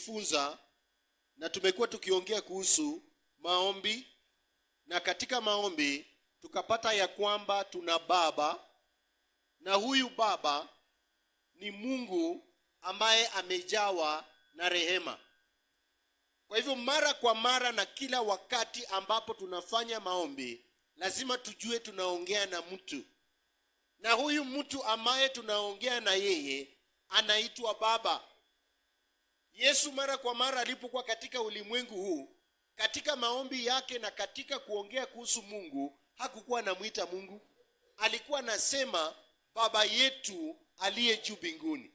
tukijifunza na tumekuwa tukiongea kuhusu maombi, na katika maombi tukapata ya kwamba tuna baba, na huyu baba ni Mungu ambaye amejawa na rehema. Kwa hivyo mara kwa mara na kila wakati ambapo tunafanya maombi, lazima tujue tunaongea na mtu, na huyu mtu ambaye tunaongea na yeye anaitwa Baba. Yesu mara kwa mara alipokuwa katika ulimwengu huu, katika maombi yake na katika kuongea kuhusu Mungu, hakukuwa anamuita Mungu. Alikuwa anasema Baba yetu aliye juu mbinguni.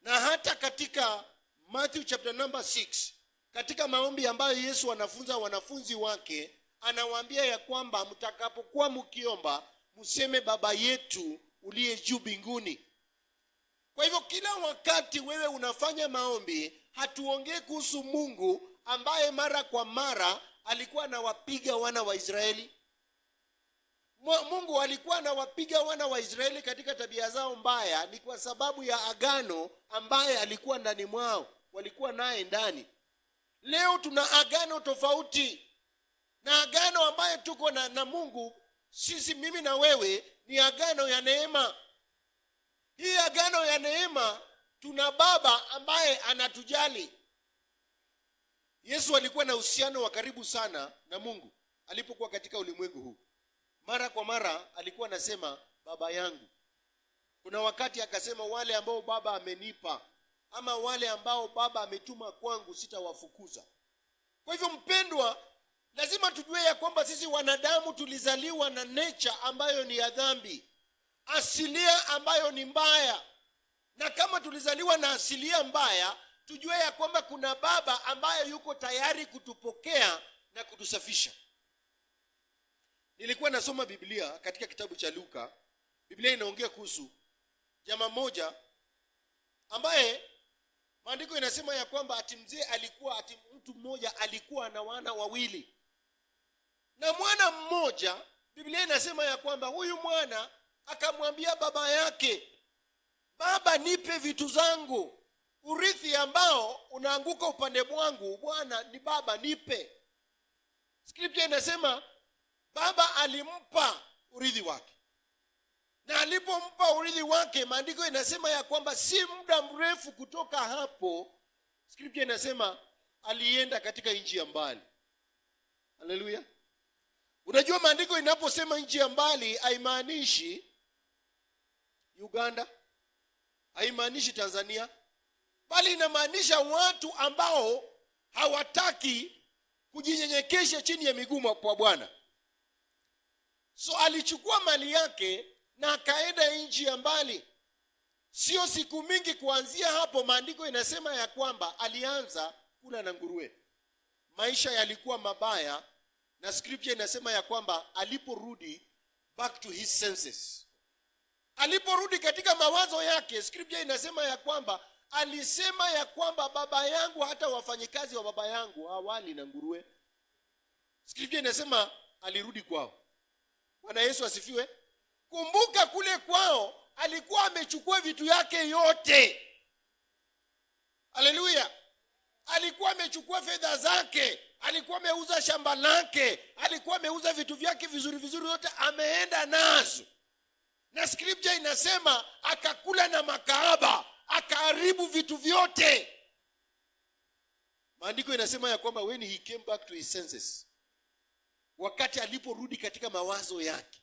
Na hata katika Matthew chapter number 6, katika maombi ambayo Yesu anafunza wanafunzi wake, anawaambia ya kwamba mtakapokuwa mkiomba, mseme Baba yetu uliye juu mbinguni. Kwa hivyo kila wakati wewe unafanya maombi, hatuongee kuhusu Mungu ambaye mara kwa mara alikuwa anawapiga wana wa Israeli. Mungu alikuwa anawapiga wana wa Israeli katika tabia zao mbaya, ni kwa sababu ya agano ambaye alikuwa ndani mwao, walikuwa naye ndani. Leo tuna agano tofauti, na agano ambaye tuko na Mungu sisi, mimi na wewe, ni agano ya neema. Hii agano ya neema, tuna baba ambaye anatujali. Yesu alikuwa na uhusiano wa karibu sana na Mungu alipokuwa katika ulimwengu huu. Mara kwa mara alikuwa anasema Baba yangu. Kuna wakati akasema wale ambao Baba amenipa, ama wale ambao Baba ametuma kwangu, sitawafukuza. Kwa hivyo mpendwa, lazima tujue ya kwamba sisi wanadamu tulizaliwa na nature ambayo ni ya dhambi, asilia ambayo ni mbaya. Na kama tulizaliwa na asilia mbaya, tujue ya kwamba kuna baba ambaye yuko tayari kutupokea na kutusafisha. Nilikuwa nasoma Biblia katika kitabu cha Luka. Biblia inaongea kuhusu jamaa moja ambaye maandiko inasema ya kwamba mtu mmoja alikuwa na wana wawili. Na mwana mmoja, Biblia inasema ya kwamba huyu mwana akamwambia baba yake, Baba, nipe vitu zangu, urithi ambao unaanguka upande mwangu, Bwana ni Baba, nipe. Scripture inasema baba alimpa urithi wake. Na alipompa urithi wake, maandiko inasema ya kwamba si muda mrefu kutoka hapo, Scripture inasema alienda katika nchi ya mbali. Haleluya. Unajua maandiko inaposema nchi ya mbali, haimaanishi Uganda, haimaanishi Tanzania, bali inamaanisha watu ambao hawataki kujinyenyekesha chini ya miguu kwa Bwana. So alichukua mali yake na akaenda nchi ya mbali. Sio siku mingi kuanzia hapo, maandiko inasema ya kwamba alianza kula na nguruwe. Maisha yalikuwa mabaya, na Scripture inasema ya kwamba aliporudi back to his senses, aliporudi katika mawazo yake, Scripture inasema ya kwamba alisema ya kwamba baba yangu, hata wafanyikazi wa baba yangu hawali na nguruwe. Scripture inasema alirudi kwao. Bwana Yesu asifiwe. Kumbuka kule kwao alikuwa amechukua vitu yake yote. Haleluya. Alikuwa amechukua fedha zake, alikuwa ameuza shamba lake, alikuwa ameuza vitu vyake vizuri yote, ameenda nazo. Na Scripture inasema akakula na makahaba, akaharibu vitu vyote. Maandiko inasema ya kwamba when he came back to his senses, wakati aliporudi katika mawazo yake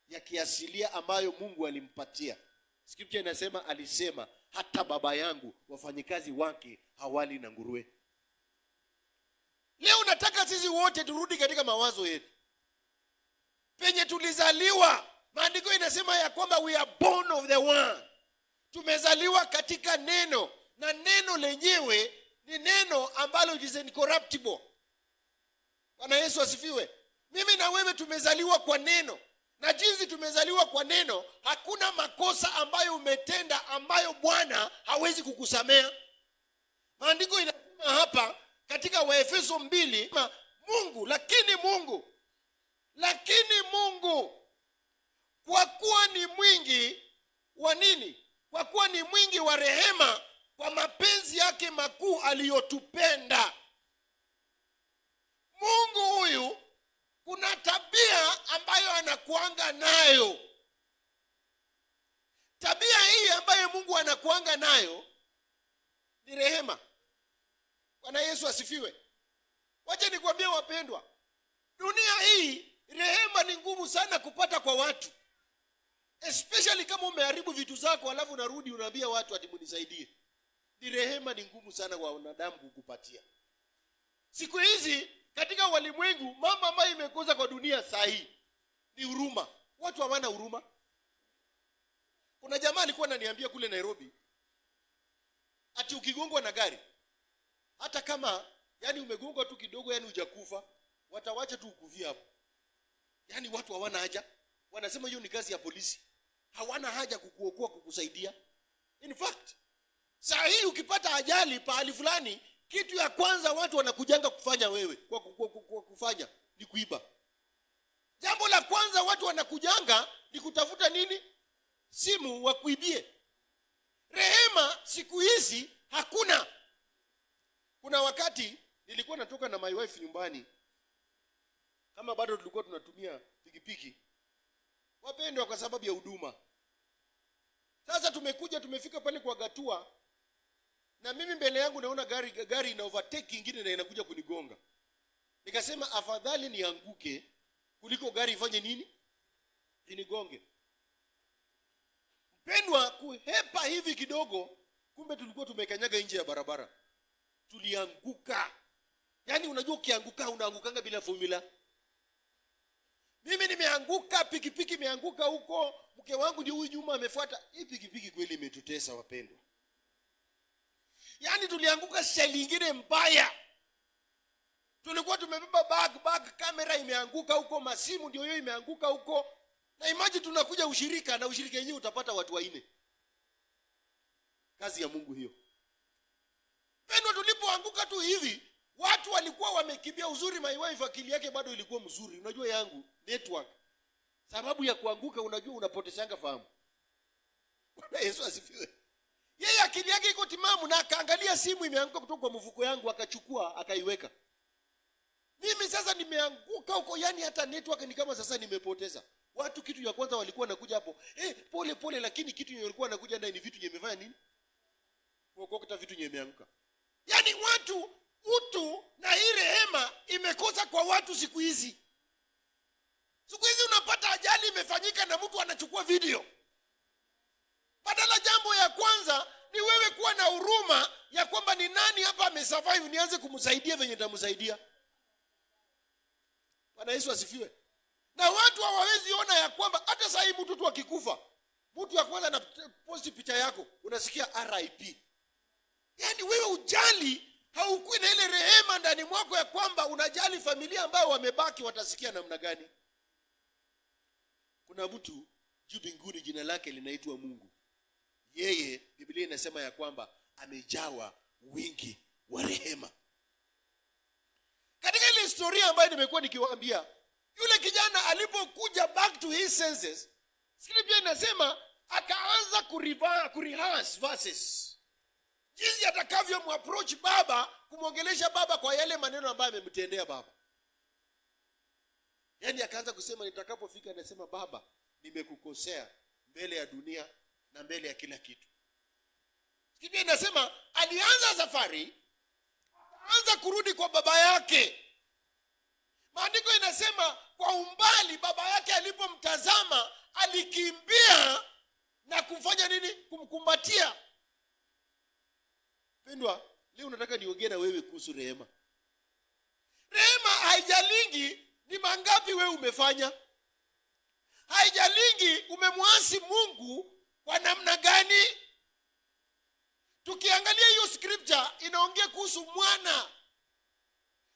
ya kiasilia ambayo Mungu alimpatia, Scripture inasema alisema hata baba yangu wafanyikazi wake hawali na nguruwe. Leo nataka sisi wote turudi katika mawazo yetu penye tulizaliwa. Maandiko inasema ya kwamba we are born of the one. Tumezaliwa katika neno, na neno lenyewe ni neno ambalo is incorruptible. Bwana Yesu asifiwe. Mimi na wewe tumezaliwa kwa neno, na jinsi tumezaliwa kwa neno, hakuna makosa ambayo umetenda ambayo Bwana hawezi kukusamea. Maandiko inasema hapa katika Waefeso 2, lakini Mungu kwa kuwa ni mwingi wa nini? Kwa kuwa ni mwingi wa rehema, kwa mapenzi yake makuu aliyotupenda. Mungu huyu kuna tabia ambayo anakuanga nayo. Tabia hii ambayo Mungu anakuanga nayo ni rehema. Bwana Yesu asifiwe. Wacha nikwambie wapendwa, dunia hii rehema ni ngumu sana kupata kwa watu. Especially kama umeharibu vitu zako alafu unarudi unaambia watu ati munisaidie. Ni rehema ni ngumu sana kwa wanadamu kukupatia. Siku hizi katika walimwengu mambo ambayo imekosa kwa dunia saa hii ni huruma. Watu hawana huruma. Kuna jamaa alikuwa ananiambia kule Nairobi ati ukigongwa na gari, hata kama yani umegongwa tu kidogo, yani hujakufa, watawacha tu ukufia hapo. Yani watu hawana haja. Wanasema hiyo ni kazi ya polisi. Hawana haja kukuokoa, kukusaidia. In fact, saa hii ukipata ajali pahali fulani, kitu ya kwanza watu wanakujanga kufanya wewe kwa kufanya ni kuiba. Jambo la kwanza watu wanakujanga ni kutafuta nini? Simu wakuibie. Rehema siku hizi hakuna. Kuna wakati nilikuwa natoka na my wife nyumbani, kama bado tulikuwa tunatumia pikipiki, wapendwa, kwa sababu ya huduma. Sasa tumefika pale kwa Gatua, na mimi mbele yangu naona gari ina overtake ingine na inakuja kunigonga. Nikasema afadhali nianguke kuliko gari ifanye nini? Inigonge. Mpendwa, kuhepa hivi kidogo, kumbe tulikuwa tumekanyaga nje ya barabara. Tulianguka. Yani unajua ukianguka unaangukanga bila formula. Mimi nimeanguka, pikipiki imeanguka huko, mke wangu ndio huyu nyuma amefuata. Hii pikipiki kweli imetutesa wapendwa. Yani tulianguka sheli nyingine mbaya. Tulikuwa tumebeba bag, kamera imeanguka huko, masimu ndio hiyo imeanguka huko. Na imagine tunakuja ushirika, na ushirika yenyewe utapata watu 4. Kazi ya Mungu hiyo. Pendo tulipoanguka tu hivi, watu walikuwa wamekimbia. Uzuri my wife akili yake bado ilikuwa mzuri. Unajua yangu network. Sababu ya kuanguka unajua unapoteshanga fahamu. Bwana Yesu asifiwe. Yeye akili yake iko timamu, na akaangalia simu imeanguka kutoka kwa mfuko yangu, akachukua akaiweka. Mimi sasa nimeanguka huko, yani hata network ni kama sasa nimepoteza. Watu kitu ya kwanza walikuwa wanakuja hapo, pole pole, lakini kitu yenye walikuwa wanakuja ndani ni vitu yenye imefanya nini? Kuokota vitu yenye imeanguka. Yani watu utu na hii rehema imekosa kwa watu siku hizi. Siku hizi unapata ajali imefanyika na mtu anachukua video. Badala jambo ya kwanza ni wewe kuwa na huruma ya kwamba ni nani hapa amesurvive, nianze kumsaidia venye nitamsaidia. Bwana Yesu asifiwe. Na watu hawawezi ona ya kwamba hata saa hii mtu tu akikufa, mtu ya kwanza na post picha yako unasikia RIP. Yani wewe ujali, haukui na ile rehema ndani mwako ya kwamba unajali familia ambayo wamebaki watasikia namna gani. Kuna mtu juu mbinguni jina lake linaitwa Mungu. Yeye Biblia inasema ya kwamba amejawa wingi wa rehema. Katika ile historia ambayo nimekuwa nikiwaambia, yule kijana alipokuja back to his senses, Scripture inasema akaanza kurehearse verses. Jinsi atakavyo muapproach baba, kumwongelesha baba kwa yale maneno ambayo amemtendea baba. Yani akaanza kusema nitakapofika, anasema baba, nimekukosea mbele ya dunia na mbele ya kila kitu. Scripture inasema alianza safari, akaanza kurudi kwa baba yake. Maandiko inasema kwa umbali baba yake alipomtazama alikimbia na kumfanya nini? Kumkumbatia. Pendwa, leo nataka niongee na wewe kuhusu rehema. Rehema haijalingi ni mangapi wewe umefanya. Haijalingi umemwasi Mungu kwa namna gani. Tukiangalia hiyo scripture inaongea kuhusu mwana.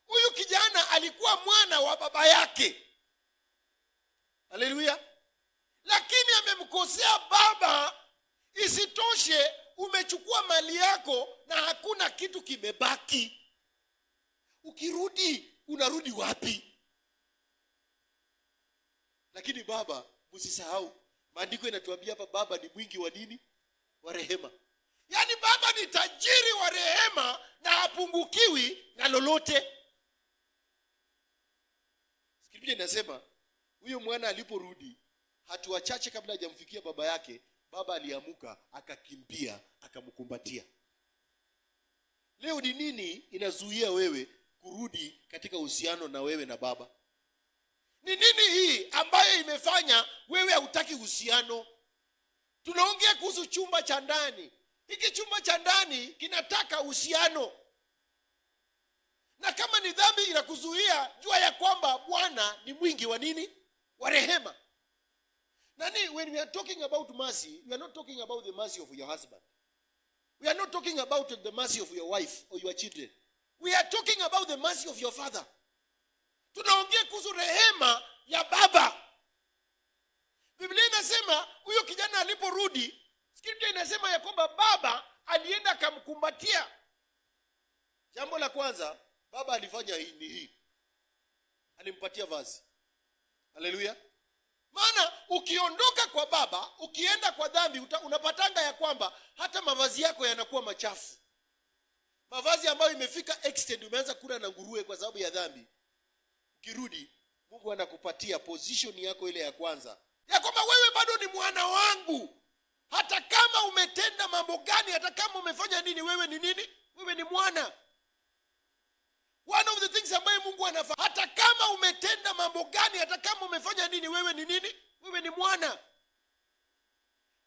Huyu kijana alikuwa mwana wa baba yake. Haleluya. Lakini amemkosea baba. Isitoshe umechukua mali yako na hakuna kitu kimebaki. Ukirudi unarudi wapi? Lakini baba, msisahau maandiko inatuambia hapa baba ni mwingi wa nini? Wa rehema. Yani baba ni tajiri wa rehema, hapungukiwi na lolote. Biblia inasema huyo mwana aliporudi, hatua chache kabla hajamfikia baba yake, baba aliamuka akakimbia akamkumbatia. Leo ni nini inazuia wewe kurudi katika uhusiano na wewe na baba? Ni nini hii ambayo imefanya wewe hutaki uhusiano? Tunaongea kuhusu chumba cha ndani. Hiki chumba cha ndani kinataka uhusiano. Na kama ni dhambi inakuzuia, jua ya kwamba Bwana ni mwingi wa nini? Wa rehema. When we are talking about mercy, we are not talking about the mercy of your husband. We are not talking about the mercy of your wife or your children. We are talking about the mercy of your father. Tunaongea kuhusu rehema ya baba. Biblia inasema huyo kijana aliporudi, scripture inasema ya kwamba baba alienda akamkumbatia. Jambo la kwanza baba alifanya hii. Alimpatia vazi. Haleluya. Maana ukiondoka kwa baba, ukienda kwa dhambi, unapatanga ya kwamba hata mavazi yako yanakuwa machafu. Mavazi ambayo imefika extend, umeanza kula na nguruwe kwa sababu ya dhambi. Ukirudi, Mungu anakupatia position yako ile ya kwanza, ya kwamba wewe bado ni mwana wangu. Hata kama umetenda mambo gani, hata kama umefanya nini, wewe ni nini? Wewe ni mwana. One of the things ambayo Mungu anafanya, hata kama umetenda mambo gani, hata kama umefanya nini, wewe ni nini? Wewe ni mwana.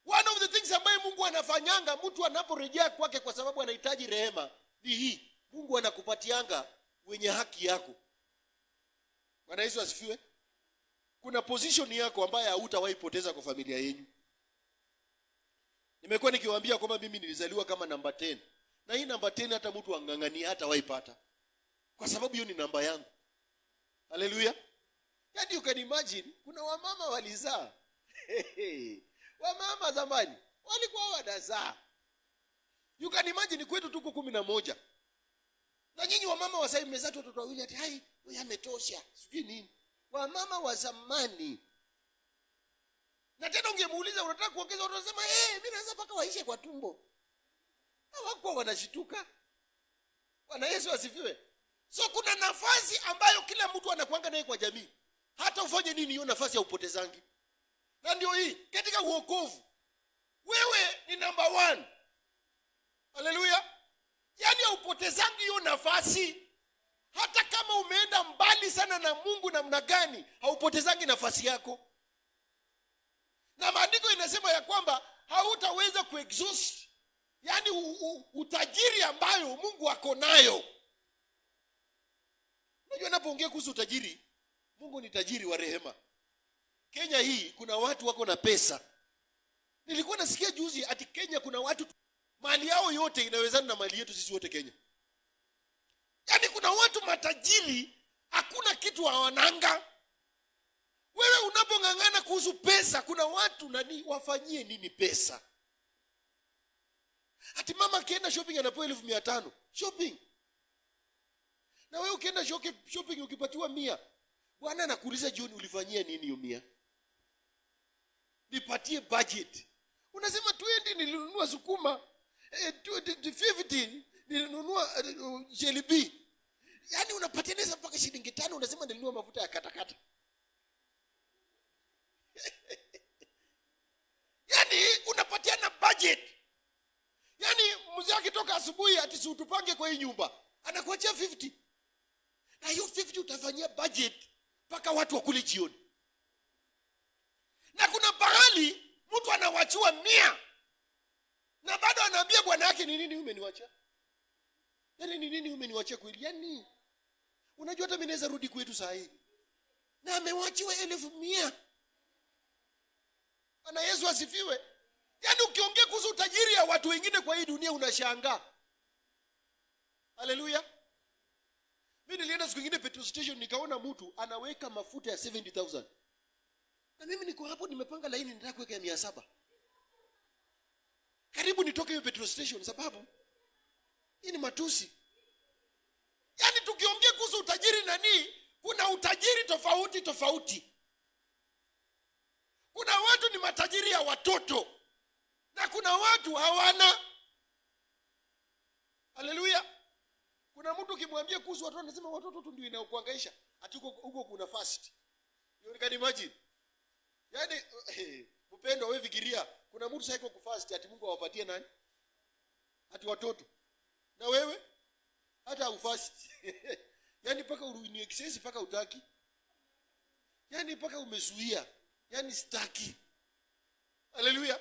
One of the things ambayo Mungu anafanyanga mtu anaporejea kwake kwa sababu anahitaji rehema ni hii. Mungu anakupatianga wenye haki yako. Bwana Yesu asifiwe. Kuna position yako ambayo hutawahi poteza kwa familia yenu. Nimekuwa nikiwaambia kwamba mimi nilizaliwa kama namba 10. Na hii namba 10 hata mtu angangania hata waipata. Kwa sababu hiyo ni namba yangu. Haleluya. Yaani you can imagine, kuna wamama walizaa. Wamama zamani walikuwa wanazaa. You can imagine kwetu tuko 11. Na nyinyi wamama wa sasa mmezaa watoto wawili, ati hai wewe ametosha. Sijui nini. Wamama wa zamani. Na tena ungemuuliza unataka kuongeza, utasema mimi naweza paka waishe kwa tumbo. Hawakuwa wanashituka. Bwana Yesu asifiwe. So kuna nafasi ambayo kila mtu anakuanga naye kwa jamii. Hata ufanye nini, hiyo nafasi ya upotezangi. Na ndio hii katika uokovu. Wewe ni number 1. Haleluya. Yaani haupotezangi hiyo nafasi. Hata kama umeenda mbali sana na Mungu namna gani, haupotezangi nafasi yako. Na maandiko inasema ya kwamba hautaweza kuexhaust, yaani utajiri ambayo Mungu ako nayo. Unajua napoongea kuhusu utajiri, Mungu ni tajiri wa rehema. Kenya hii kuna watu wako na pesa. Nilikuwa nasikia juzi ati Kenya kuna watu mali yao yote inawezana na mali yetu sisi wote Kenya. Yaani kuna watu matajiri, hakuna kitu hawananga. Wewe unapongangana kuhusu pesa, kuna watu wafanyie nini pesa? Ati mama akienda shopping anapewa 1500. Shopping. Na wewe ukienda shopping ukipatiwa 100, bwana anakuuliza jioni ulifanyia nini hiyo 100? Nipatie budget. Unasema 20 nilinunua sukuma, 50 nilinunua jelebi. Yaani unapatiana mpaka shilingi 5, unasema nilinunua mafuta ya katakata. Yaani unapatiana budget. Yaani mzee akitoka asubuhi ati si utupange kwa hii nyumba, anakuachia 50. Na hiyo 50 utafanyia budget mpaka watu wakule jioni. Na kuna pahali mtu anawachiwa 100 na bado anaambia bwana yake ni nini umeniacha? Yaani ni nini umeniacha kweli? Yaani unajua hata mimi naweza rudi kwetu saa hii. Na amewachiwa 1100. Bwana Yesu asifiwe. Yaani ukiongea kuhusu utajiri ya watu wengine kwa hii dunia unashangaa. Haleluya. Mimi nilienda siku nyingine petrol station nikaona mtu anaweka mafuta ya 70,000. Na mimi niko hapo nimepanga laini nataka kuweka ya 700. Karibu nitoke hiyo petrol station sababu hii ni matusi. Yaani tukiongea kuhusu utajiri kuna utajiri tofauti. Kuna watu ni matajiri ya watoto na kuna watu hawana. Haleluya. mtu ukimwambia kuhusu watoto anasema watoto tu ndio inaokuangaisha. Ati huko kuna fast. You can imagine. Yaani mpendo wewe fikiria, kuna mtu sasa yuko kufast ati Mungu awapatie nani? Ati watoto. Na wewe hata ufast. Yaani paka uruini excess paka utaki. Yaani paka umezuia. Yaani staki. Haleluya.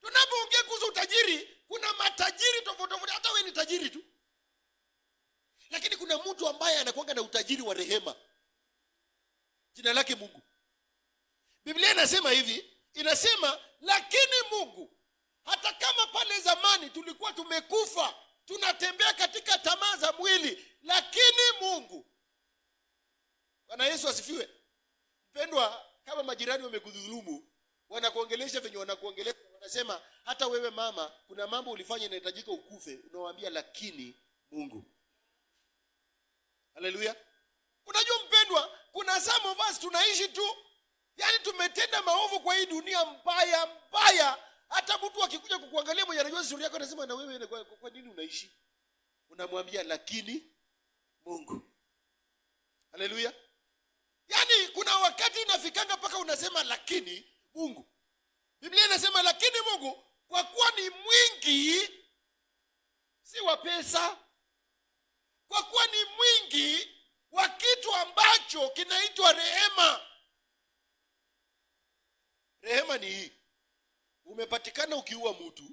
Tunapoongea kuhusu utajiri, kuna matajiri tofauti tofauti, hata wewe ni tajiri tu. Lakini kuna mtu ambaye anakuanga na utajiri wa rehema. Jina lake Mungu. Biblia inasema hivi, inasema lakini Mungu, hata kama pale zamani tulikuwa tumekufa, tunatembea katika tamaa za mwili, lakini Mungu. Bwana Yesu asifiwe. Mpendwa, kama majirani wamekudhulumu, wanakuongelesha venye wanakuongelesha, wanasema hata wewe mama kuna mambo ulifanya inahitajika ukufe, unawaambia lakini Mungu. Haleluya. Unajua mpendwa, kuna some of us tunaishi tu, yaani tumetenda maovu kwa hii dunia mbaya. Hata mtu akikuja kukuangalia mwenye anajua historia yako anasema na wewe kwa nini unaishi? Unamwambia lakini Mungu. Haleluya. Yaani kuna wakati inafikanga paka unasema lakini Mungu. Biblia inasema lakini Mungu kwa kuwa ni mwingi si wa pesa, kwa kuwa ni mwingi wa kitu ambacho kinaitwa rehema. Rehema ni hii. Umepatikana ukiua mtu,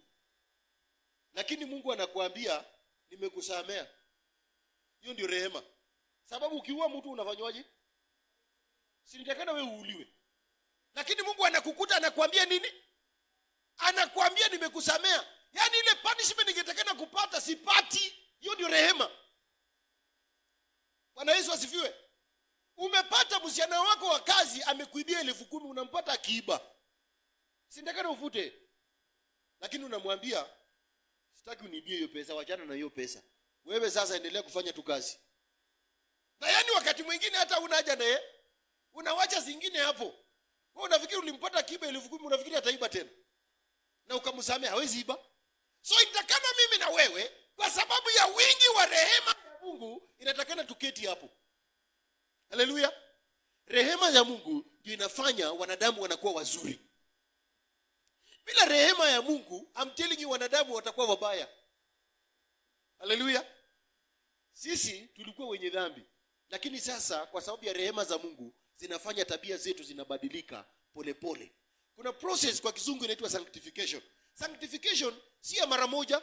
lakini Mungu anakuambia nimekusamea. Hiyo ndio rehema. Sababu ukiua mtu unafanywaje? Si nitakana wewe uuliwe. Lakini Mungu anakukuta anakuambia nini? Anakuambia nimekusamea. Yaani ile punishment ningetakana kupata sipati. Hiyo ndio rehema. Bwana Yesu asifiwe. Umepata msichana wako wa kazi amekuibia 10,000, unampata akiiba. Si nitakana ufute. Lakini unamwambia sitaki uniibie hiyo pesa, wachana na hiyo pesa. Wewe sasa endelea kufanya tu kazi. Na yaani wakati mwingine hata unaja naye, unawacha zingine hapo. Wewe unafikiri ulimpata kiba 10,000, unafikiri ataiba tena. Na ukamsamea, hawezi iba. So inatakana mimi na wewe kwa sababu ya wingi wa rehema ya Mungu inatakana tuketi hapo. Haleluya. Rehema ya Mungu ndio inafanya wanadamu wanakuwa wazuri. Bila rehema ya Mungu, I'm telling you, wanadamu watakuwa wabaya. Haleluya. Sisi tulikuwa wenye dhambi, lakini sasa kwa sababu ya rehema za Mungu zinafanya tabia zetu zinabadilika polepole. Kuna process kwa kizungu inaitwa sanctification. Sanctification si ya mara moja.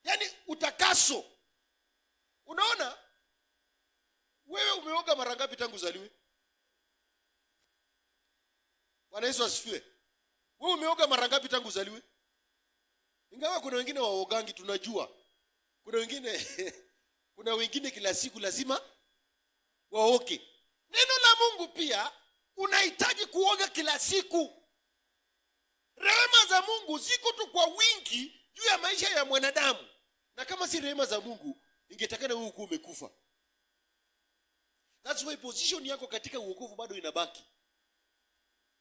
Yaani utakaso. Unaona? Wewe umeoga mara ngapi tangu uzaliwe? Bwana Yesu asifiwe. Wewe umeoga mara ngapi tangu uzaliwe? Ingawa kuna wengine waogangi tunajua. Kuna wengine kila siku lazima waoge. Neno la Mungu pia unahitaji kuoga kila siku. Rehema za Mungu ziko tu kwa wingi juu ya maisha ya mwanadamu. Na kama si rehema za Mungu, ingetakana wewe ukuwe umekufa. That's why position yako katika uokovu bado inabaki.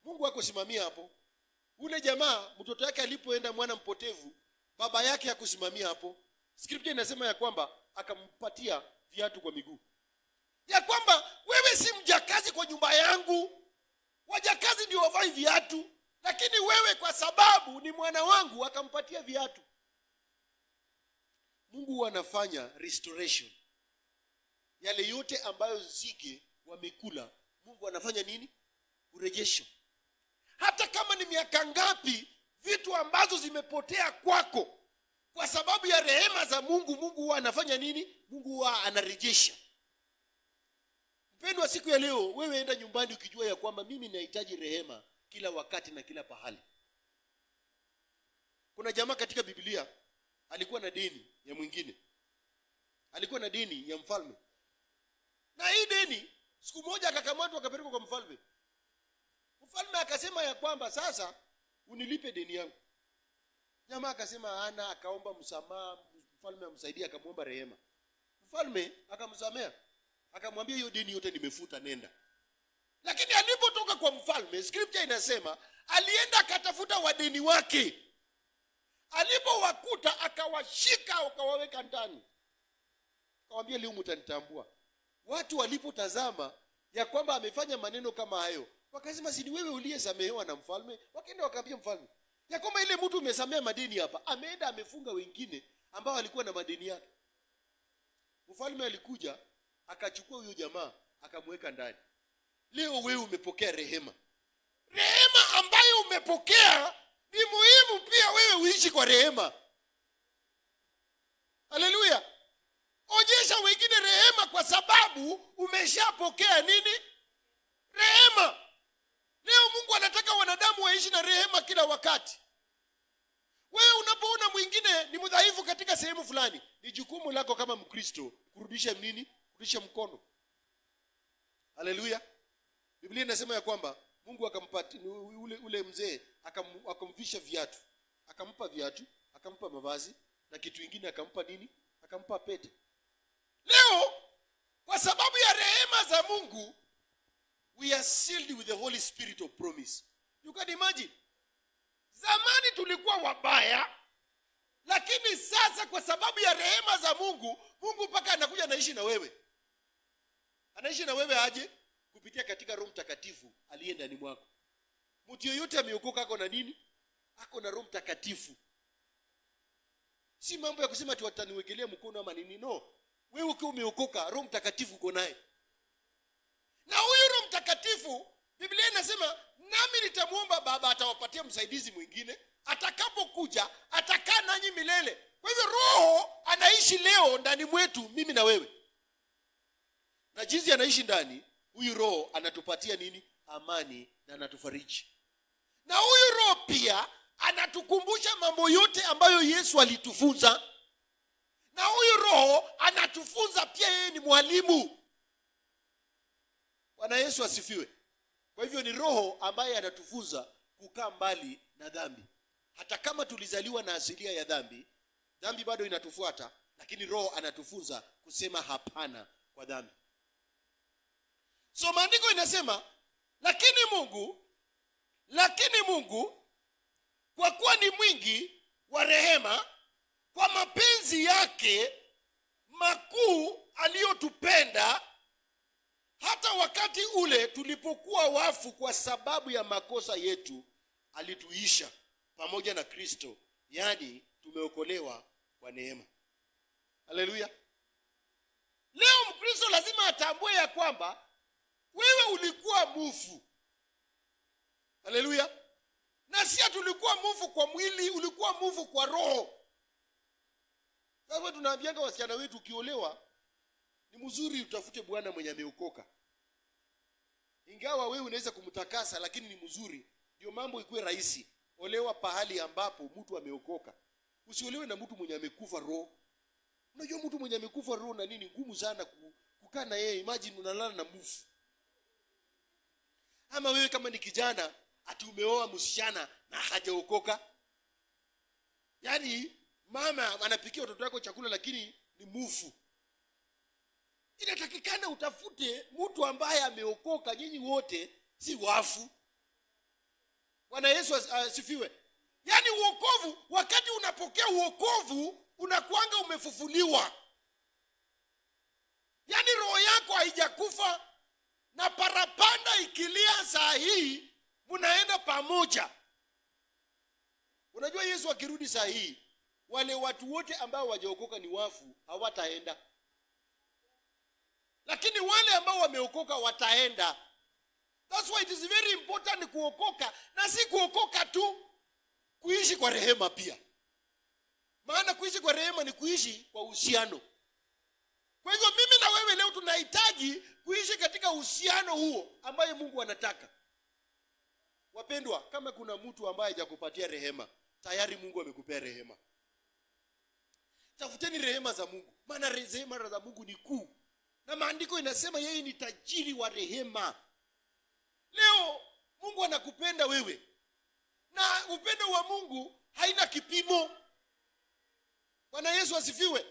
Mungu wako simamia hapo. Ule jamaa mtoto wake alipoenda mwana mpotevu, baba yake hakusimamia hapo. Scripture inasema ya kwamba akampatia viatu kwa miguu. Ya kwamba wewe si mjakazi kwa nyumba yangu. Wajakazi ndio wavae viatu, lakini wewe kwa sababu ni mwana wangu akampatia viatu. Mungu anafanya restoration. Yale yote ambayo nzige wamekula, Mungu anafanya nini? Urejesho. Hata kama ni miaka ngapi vitu ambazo zimepotea kwako, kwa sababu ya rehema za Mungu, Mungu huwa anafanya nini? Mungu huwa anarejesha. Mpendwa, siku ya leo wewe enda nyumbani ukijua ya kwamba mimi nahitaji rehema kila wakati na kila pahali. Kuna jamaa katika Biblia alikuwa na deni ya mwingine. Alikuwa na deni ya mfalme. Na hii deni siku moja akakamatwa akapelekwa kwa mfalme. Mfalme akasema ya kwamba sasa unilipe deni yangu. Jamaa akasema ana, akaomba msamaha, mfalme amsaidie, akamwomba rehema. Mfalme akamsamea. Akamwambia hiyo deni yote nimefuta, nenda. Lakini alipotoka kwa mfalme, scripture inasema alienda akatafuta wadeni wake. Alipowakuta akawashika akawaweka ndani. akamwambia leo mtanitambua. Watu walipotazama ya kwamba amefanya maneno kama hayo, wakasema si ni wewe uliyesamehewa na mfalme? Wakaenda wakaambia mfalme ya kwamba ile mtu umesamea madeni hapa, ameenda amefunga wengine ambao walikuwa na madeni yake. Mfalme alikuja akachukua huyo jamaa akamweka ndani. Leo wewe umepokea rehema. Rehema ambayo umepokea ni muhimu pia wewe uishi kwa rehema. Haleluya. Onyesha wengine rehema kwa sababu umeshapokea nini? Rehema. Leo Mungu anataka wanadamu waishi na rehema kila wakati. Wewe unapoona mwingine ni mdhaifu katika sehemu fulani, ni jukumu lako kama Mkristo kurudisha nini? Kurudisha mkono. Haleluya. Biblia inasema ya kwamba Mungu akampatia ule mzee akamvisha viatu. Akampa viatu, akampa mavazi na kitu kingine akampa nini? Akampa pete. Leo kwa sababu ya rehema za Mungu, we are sealed with the Holy Spirit of promise. You can imagine. Zamani tulikuwa wabaya, lakini sasa kwa sababu ya rehema za Mungu, Mungu mpaka anakuja anaishi na wewe. Anaishi na wewe aje? Kupitia katika Roho Mtakatifu aliye ndani mwako. Mtu yeyote ameokoka ako na nini? Ako na Roho Mtakatifu. Si mambo ya kusema ati wataniwekelea mkono ama nini, no. Wewe ukiwa umeokoka, Roho Mtakatifu uko naye. Na huyu Roho Mtakatifu, Biblia inasema, nami nitamuomba Baba atawapatia msaidizi mwingine, atakapokuja atakaa nanyi milele. Kwa hivyo Roho anaishi leo ndani mwetu, mimi na wewe. Na jinsi anaishi ndani, huyu Roho anatupatia nini? Amani na anatufariji. Na huyu Roho pia anatukumbusha mambo yote ambayo Yesu alitufunza. Na huyu Roho anatufunza pia, yeye ni mwalimu. Bwana Yesu asifiwe. Kwa hivyo ni Roho ambaye anatufunza kukaa mbali na dhambi. Hata kama tulizaliwa na asilia ya dhambi, dhambi bado inatufuata, lakini Roho anatufunza kusema hapana kwa dhambi. So maandiko inasema, lakini Mungu kwa kuwa ni mwingi wa rehema, kwa mapenzi yake makuu aliyotupenda, hata wakati ule tulipokuwa wafu kwa sababu ya makosa yetu, alituisha pamoja na Kristo, yaani tumeokolewa kwa neema. Haleluya. Leo Mkristo lazima atambue ya kwamba wewe ulikuwa mufu. Haleluya. Na si tulikuwa mufu kwa mwili, ulikuwa mufu kwa roho. Sasa tunaambianga wasichana wetu, ukiolewa ni mzuri utafute bwana mwenye ameokoka. Ingawa wewe unaweza kumtakasa, lakini ni mzuri, ndio mambo ikuwe rahisi. Olewa pahali ambapo mtu ameokoka. Usiolewe na mtu mwenye amekufa roho. Unajua mtu mwenye amekufa roho na nini, ngumu sana kukaa na yeye. Imagine unalala na mufu. Ama wewe kama ni kijana ati umeoa msichana na hajaokoka. Yaani mama anapikia watoto wako chakula lakini ni mufu. Inatakikana utafute mtu ambaye ameokoka. Nyinyi wote si wafu. Bwana Yesu asifiwe. Yaani uokovu, wakati unapokea uokovu, unakuanga umefufuliwa. Yaani roho yako haijakufa, na parapanda ikilia saa hii mnaenda pamoja. Unajua Yesu akirudi saa hii, wale watu wote ambao wajaokoka ni wafu hawataenda. Lakini wale ambao wameokoka wataenda. That's why it is very important kuokoka, na si kuokoka tu, kuishi kwa rehema pia. Maana kuishi kwa rehema ni kuishi kwa uhusiano. Kwa hivyo mimi na wewe leo tunahitaji kuishi katika uhusiano huo ambaye Mungu anataka. Wapendwa, kama kuna mtu ambaye hajakupatia rehema, tayari Mungu amekupea rehema. Tafuteni rehema za Mungu, maana rehema za Mungu ni kuu. Na maandiko inasema yeye ni tajiri wa rehema. Leo Mungu anakupenda wewe. Na upendo wa Mungu haina kipimo. Bwana Yesu asifiwe.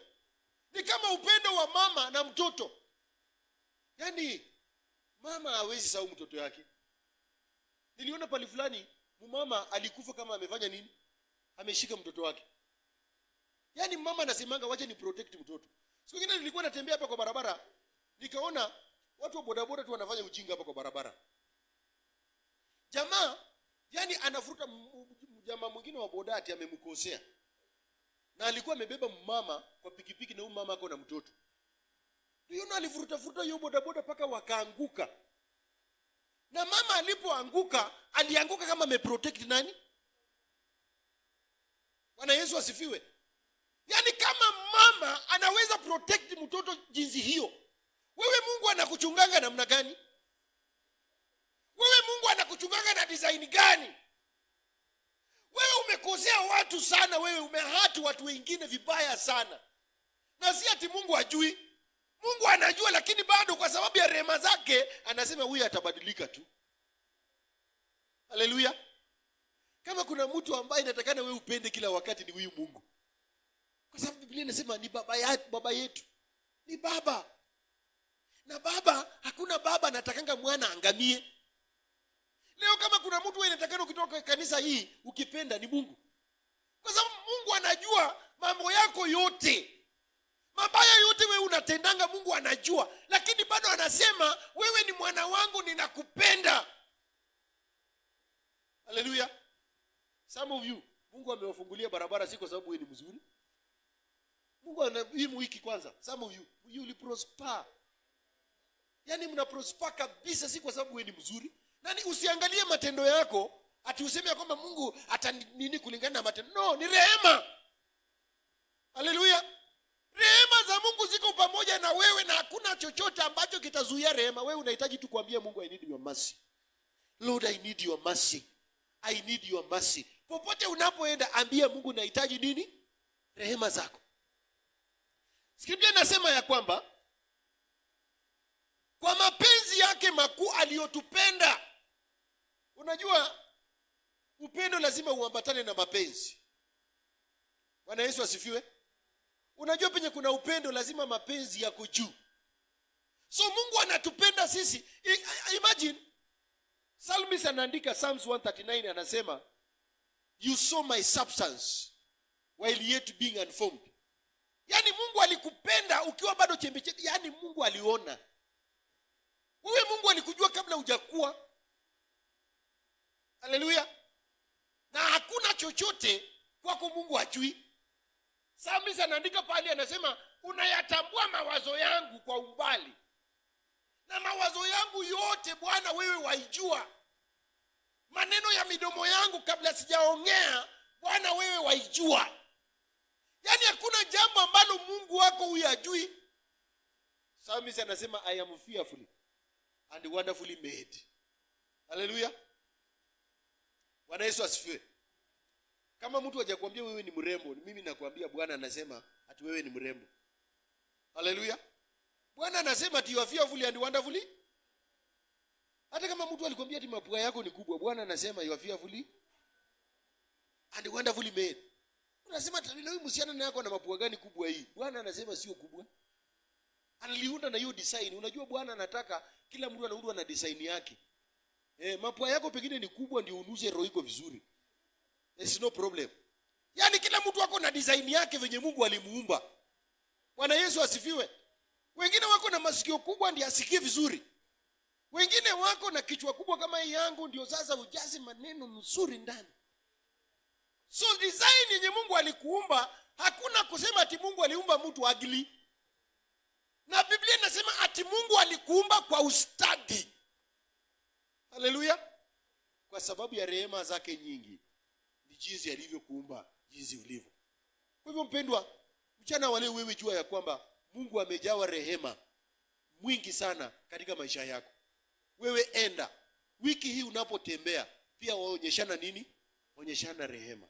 Ni kama upendo wa mama na mtoto. Yaani mama hawezi sahau mtoto yake. Niliona pale fulani mama alikufa kama amefanya nini? Ameshika mtoto wake. Yaani mama anasemanga wacha ni protect mtoto. Siku nyingine nilikuwa natembea hapa kwa barabara, nikaona watu wa bodaboda tu wanafanya ujinga hapa kwa barabara. Jamaa yani anafuta jamaa mwingine wa bodati amemkosea. Na alikuwa amebeba mama kwa pikipiki na huyu mama ako na mtoto. Ndio alifuta hiyo bodaboda paka wakaanguka. Na mama alipoanguka, alianguka kama ameprotect nani? Bwana Yesu asifiwe. Yani kama mama anaweza protect mtoto jinsi hiyo, wewe Mungu anakuchunganga namna gani? Wewe Mungu anakuchunganga na design gani? Wewe umekosea watu sana, wewe umehatu watu wengine vibaya sana. Na si ati Mungu hajui. Mungu anajua, lakini bado kwa sababu ya rehema zake anasema huyu atabadilika tu. Haleluya. Kama kuna mtu ambaye inatakana wewe upende kila wakati ni huyu Mungu. Kwa sababu Biblia inasema ni baba yetu. Ni baba. Na baba, hakuna baba anatakanga mwana angamie. Leo kama kuna mtu wewe inatakana ukitoka kanisa hii ukipenda ni Mungu. Kwa sababu Mungu anajua mambo yako yote. Mabaya yote wewe unatendanga Mungu anajua, lakini bado anasema wewe ni mwana wangu, ninakupenda. Haleluya. Some of you, Mungu amewafungulia barabara si kwa sababu wewe ni mzuri. Mungu hii wiki kwanza, some of you will prosper. Yani mna prosper kabisa si kwa sababu wewe ni mzuri. Nani usiangalie matendo yako ati useme kwamba Mungu atanini kulingana na matendo. No, ni rehema. Haleluya. Rehema za Mungu ziko pamoja na wewe na hakuna chochote ambacho kitazuia rehema. Wewe unahitaji tu kuambia Mungu, I need your mercy. Lord, I need your mercy. I need your mercy. Popote unapoenda ambia Mungu nahitaji nini? Rehema zako. Scripture inasema ya kwamba kwa mapenzi yake makuu aliyotupenda. Unajua upendo lazima uambatane na mapenzi. Bwana Yesu asifiwe. Unajua penye kuna upendo lazima mapenzi yako juu. So Mungu anatupenda sisi. Imagine Psalmist anaandika Psalms 139 anasema you saw my substance while yet being unformed. Yani Mungu alikupenda ukiwa bado chembe. Yani Mungu aliona. Wewe Mungu alikujua kabla hujakuwa. Haleluya. Na hakuna chochote kwako Mungu hajui. Psalmist anaandika pale anasema unayatambua mawazo yangu kwa umbali. Na mawazo yangu yote Bwana wewe waijua. Maneno ya midomo yangu kabla sijaongea Bwana wewe waijua. Yani hakuna jambo ambalo Mungu wako huyajui. Psalmist anasema I am fearfully and wonderfully made. Haleluya. Bwana Yesu asifiwe. Kama mtu hajakwambia wewe ni mrembo, mimi nakwambia Bwana anasema ati wewe ni mrembo. Haleluya. Bwana anasema ati you are fearfully and wonderfully. Hata kama mtu alikwambia ati mapua yako ni kubwa, Bwana anasema you are fearfully and wonderfully made. Unasema ati leo msichana na yako na mapua gani kubwa hii? Bwana anasema sio kubwa. Aliunda na hiyo design. Unajua Bwana anataka kila mtu anaundwa na design yake. Mapua yako pengine ni kubwa ndio unuze roho iko vizuri. There's no problem. Yani kila mtu wako na design yake venye Mungu alimuumba. Bwana Yesu asifiwe. Wengine wako na masikio kubwa ndio asikie vizuri. Wengine wako na kichwa kubwa kama hii yangu ndio sasa ujazi maneno mzuri ndani. So design yenye Mungu alikuumba, hakuna kusema ati Mungu aliumba mtu ugly. Na Biblia inasema ati Mungu alikuumba kwa ustadi. Haleluya. Kwa sababu ya rehema zake nyingi ni jinsi alivyokuumba jinsi ulivyo. Kwa hivyo mpendwa, mchana wale wewe jua ya kwamba Mungu amejawa rehema mwingi sana katika maisha yako. Wewe enda wiki hii unapotembea pia waonyeshana nini? Onyeshana rehema.